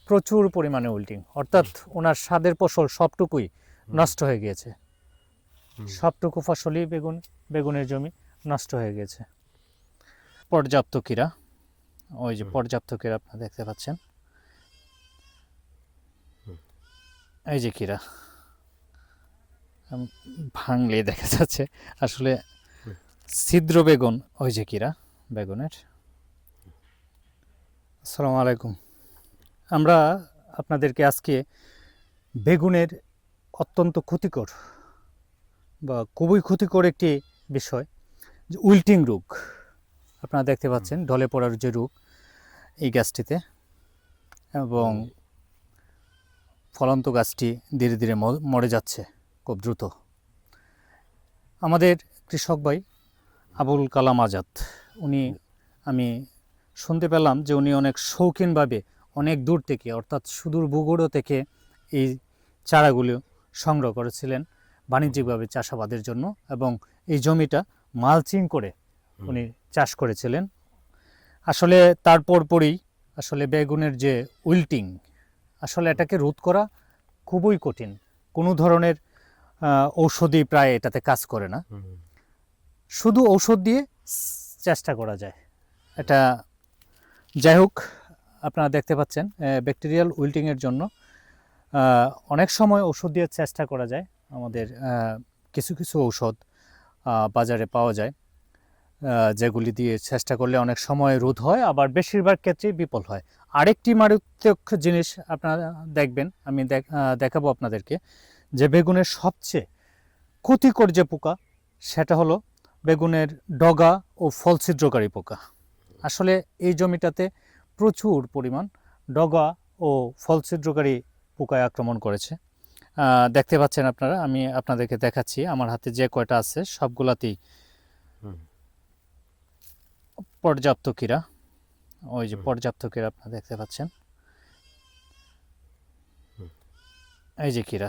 প্রচুর পরিমাণে উইল্টিং, অর্থাৎ ওনার স্বাদের ফসল সবটুকুই নষ্ট হয়ে গিয়েছে। সবটুকু ফসলই বেগুনের জমি নষ্ট হয়ে গেছে। পর্যাপ্ত কীরা, ওই যে পর্যাপ্ত কীরা আপনারা দেখতে পাচ্ছেন, এই যে কীরা ভাঙলে দেখা যাচ্ছে আসলে ছিদ্র বেগুন, ওই যে কীরা বেগুনের। আসসালামু আলাইকুম। আমরা আপনাদেরকে আজকে বেগুনের অত্যন্ত ক্ষতিকর বা খুবই ক্ষতিকর একটি বিষয়, যে উইল্টিং রোগ। আপনারা দেখতে পাচ্ছেন ঢলে পড়ার যে রোগ এই গাছটিতে, এবং ফলন্ত গাছটি ধীরে ধীরে মরে যাচ্ছে খুব দ্রুত। আমাদের কৃষক ভাই আবুল কালাম আজাদ, আমি শুনতে পেলাম যে উনি অনেক শৌখিনভাবে অনেক দূর থেকে, অর্থাৎ সুদূর ভূগোড় থেকে এই চারাগুলো সংগ্রহ করেছিলেন বাণিজ্যিকভাবে চাষাবাদের জন্য, এবং এই জমিটা মালচিং করে উনি চাষ করেছিলেন। আসলে তারপরই আসলে বেগুনের যে উইল্টিং, আসলে এটাকে রোধ করা খুবই কঠিন। কোনো ধরনের ঔষধি প্রায় এটাতে কাজ করে না, শুধু ঔষধ দিয়ে চেষ্টা করা যায় এটা। যাই হোক, আপনারা দেখতে পাচ্ছেন ব্যাকটেরিয়াল উইল্টিংয়ের জন্য অনেক সময় ওষুধ দিয়ে চেষ্টা করা যায়। আমাদের কিছু কিছু ঔষধ বাজারে পাওয়া যায়, যেগুলি দিয়ে চেষ্টা করলে অনেক সময় রোধ হয়, আবার বেশিরভাগ ক্ষেত্রেই বিফল হয়। আরেকটি মারাত্মক জিনিস আপনারা দেখবেন, আমি দেখাবো আপনাদেরকে, যে বেগুনের সবচেয়ে ক্ষতিকর যে পোকা, সেটা হলো বেগুনের ডগা ও ফল ছিদ্রকারী পোকা। আসলে এই জমিটাতে প্রচুর পরিমাণ ডগা ও ফল ছিদ্রকারী পোকায় আক্রমণ করেছে। দেখতে পাচ্ছেন আপনারা, আমি আপনাদেরকে দেখাচ্ছি, আমার হাতে যে কয়টা আছে সবগুলাতেই পর্যাপ্ত কীরা, ওই যে পর্যাপ্ত কীরা আপনারা দেখতে পাচ্ছেন, এই যে কীরা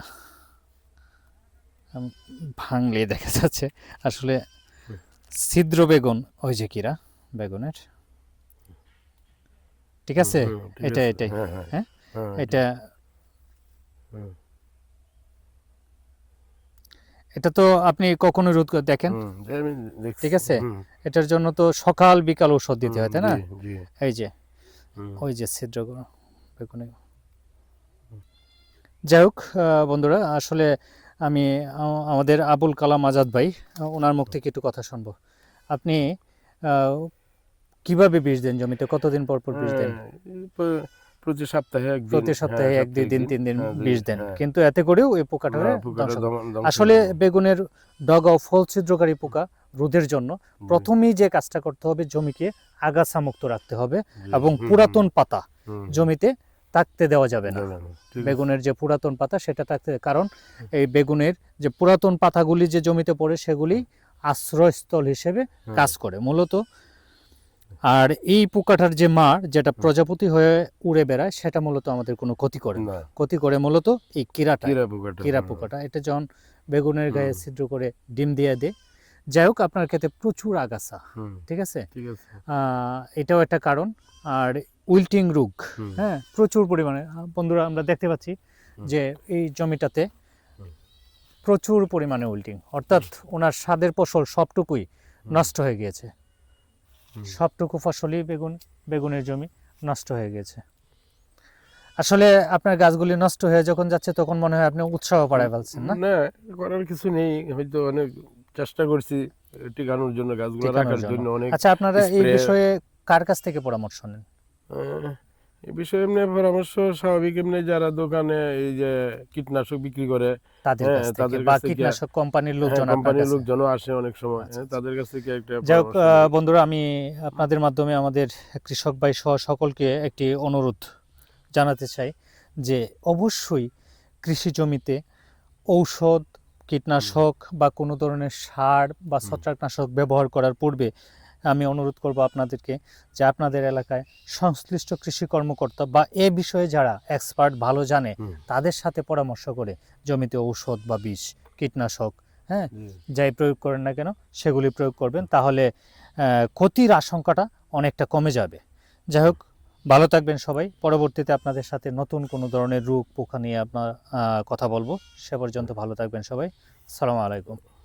ভাঙলে দেখা যাচ্ছে আসলে ছিদ্র বেগুন, ওই যে কীরা বেগুনের। ঠিক আছে, এটাই হ্যাঁ, এটা এটা তো আপনি কখনো রোধ দেখেন, ঠিক আছে। এটার জন্য তো সকাল বিকাল ঔষধ দিতে হয়, তাই না? এই যে ওই যে ছিদ্র বেগুনে। যাই হোক বন্ধুরা, আসলে আমি আমাদের আবুল কালাম আজাদ ভাই, ওনার মুখ থেকে একটু কথা শুনবো। আপনি কিভাবে বীজ দেন জমিতে, কতদিন পর পর বীজ দেন? প্রতি সপ্তাহে এক দুই দিন 3 দিন বীজ দেন, কিন্তু এতে করেও এই পোকাটা আসলে বেগুনের ডগা ও ফল ছিদ্রকারী পোকা রোধের জন্য প্রথমেই যে কাজটা করতে হবে, জমিকে আগাছা মুক্ত রাখতে হবে, এবং পুরাতন পাতা জমিতে থাকতে দেওয়া যাবে না। বেগুনের যে পুরাতন পাতা সেটা থাকতে, কারণ এই বেগুনের যে পুরাতন পাতাগুলি যে জমিতে পড়ে সেগুলি আশ্রয়স্থল হিসেবে কাজ করে মূলত। আর এই পোকাটার যে মার, যেটা প্রজাপতি হয়ে উড়ে বেড়ায়, সেটা মূলত আমাদের কোনো ক্ষতি করে না। ক্ষতি করে মূলত এই কীরা পোকাটা। এটা যখন বেগুনের গায়ে ছিদ্র করে ডিম দিয়ে দেয়। যাই হোক, আপনার ক্ষেত্রে প্রচুর আগাছা, ঠিক আছে, এটাও একটা কারণ। আর উইল্টিং রোগ, হ্যাঁ, প্রচুর পরিমাণে। বন্ধুরা, আমরা দেখতে পাচ্ছি যে এই জমিটাতে প্রচুর পরিমাণে উইল্টিং, অর্থাৎ ওনার স্বাদের ফসল সবটুকুই নষ্ট হয়ে গিয়েছে। সবটুকু ফসলই বেগুনের জমি নষ্ট হয়ে গেছে। আসলে আপনার গাছগুলি নষ্ট হয়ে যখন যাচ্ছে, তখন মনে হয় আপনি উৎসাহ বাড়ায় ফেলছেন। না, করার কিছু নেই, হয়তো অনেক চেষ্টা করছি টিকানোর জন্য, গাছগুলো রাখার জন্য অনেক। আচ্ছা, আপনারা এই বিষয়ে কার কাছ থেকে পরামর্শ নেন? এই বিষয়ে এমনি পরামর্শ স্বাভাবিক, এমনি যারা দোকানে এই যে কীটনাশক বিক্রি করে তাদের কাছ থেকে, বা কীটনাশক কোম্পানির লোকজনও আসে অনেক সময়, তাদের কাছ থেকে একটা। যাই হোক বন্ধুরা, আমি আপনাদের মাধ্যমে আমাদের কৃষক ভাই সহ সকলকে একটি অনুরোধ জানাতে চাই, যে অবশ্যই কৃষি জমিতে ঔষধ, কীটনাশক বা কোনো ধরনের সার বা ছত্রাকনাশক ব্যবহার করার পূর্বে আমি অনুরোধ করব আপনাদেরকে, যে আপনাদের এলাকায় সংশ্লিষ্ট কৃষি কর্মকর্তা বা এ বিষয়ে যারা এক্সপার্ট ভালো জানে, তাদের সাথে পরামর্শ করে জমিতে ঔষধ বা বিষ, কীটনাশক, হ্যাঁ, যাই প্রয়োগ করেন না কেন সেগুলি প্রয়োগ করবেন, তাহলে ক্ষতির আশঙ্কাটা অনেকটা কমে যাবে। যাই হোক ভালো থাকবেন সবাই। পরবর্তীতে আপনাদের সাথে নতুন কোনো ধরনের রোগ পোকা নিয়ে আপনার কথা বলবো। সে পর্যন্ত ভালো থাকবেন সবাই। আসসালামু আলাইকুম।